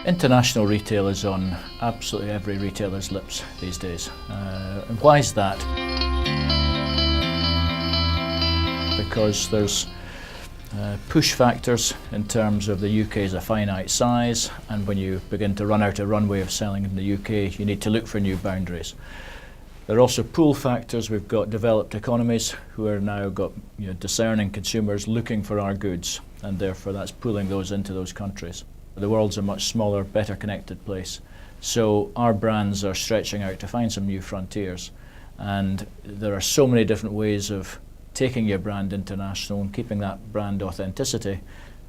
International retail is on absolutely every retailer's lips these days. And why is that? Because there's push factors in terms of the UK is a finite size, and when you begin to run out a runway of selling in the UK, you need to look for new boundaries. There are also pull factors. We've got developed economies who are now got discerning consumers looking for our goods, and therefore that's pulling those into those countries. The world's a much smaller, better connected place, so our brands are stretching out to find some new frontiers, and there are so many different ways of taking your brand international and keeping that brand authenticity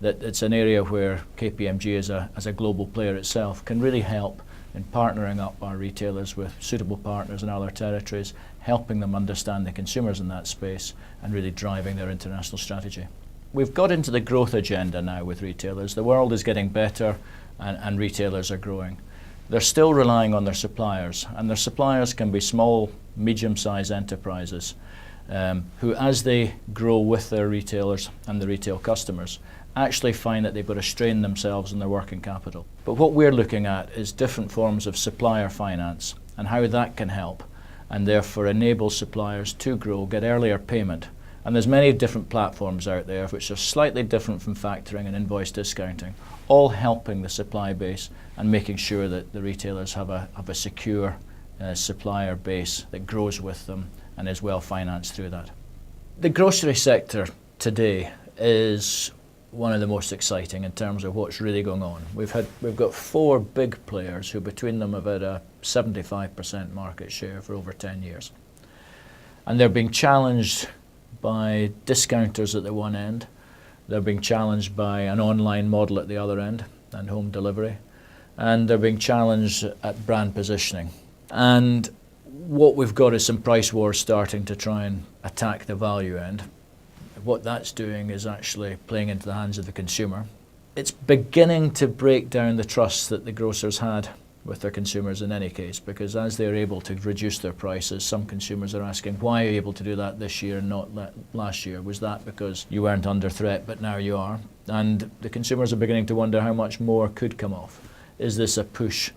that it's an area where KPMG as a global player itself can really help in partnering up our retailers with suitable partners in other territories, helping them understand the consumers in that space and really driving their international strategy. We've got into the growth agenda now with retailers. The world is getting better and retailers are growing. They're still relying on their suppliers, and their suppliers can be small, medium-sized enterprises who, as they grow with their retailers and the retail customers, actually find that they've got to strain themselves in their working capital. But what we're looking at is different forms of supplier finance and how that can help and therefore enable suppliers to grow, get earlier payment. And there's many different platforms out there which are slightly different from factoring and invoice discounting, all helping the supply base and making sure that the retailers have a secure supplier base that grows with them and is well financed through that. The grocery sector today is one of the most exciting in terms of what's really going on. We've got 4 big players who between them have had a 75% market share for over 10 years. And they're being challenged by discounters at the one end, they're being challenged by an online model at the other end and home delivery, and they're being challenged at brand positioning. And what we've got is some price wars starting to try and attack the value end. What that's doing is actually playing into the hands of the consumer. It's beginning to break down the trust that the grocers had with their consumers in any case, because as they're able to reduce their prices, some consumers are asking, why are you able to do that this year and not last year? Was that because you weren't under threat, but now you are? And the consumers are beginning to wonder how much more could come off. Is this a push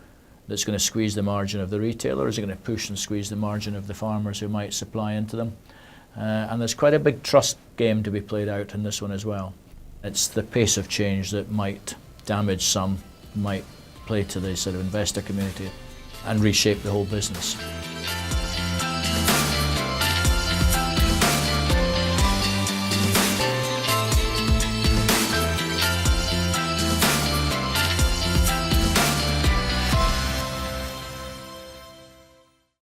that's going to squeeze the margin of the retailer? Is it going to push and squeeze the margin of the farmers who might supply into them? And there's quite a big trust game to be played out in this one as well. It's the pace of change that might damage some, might play to the sort of investor community and reshape the whole business.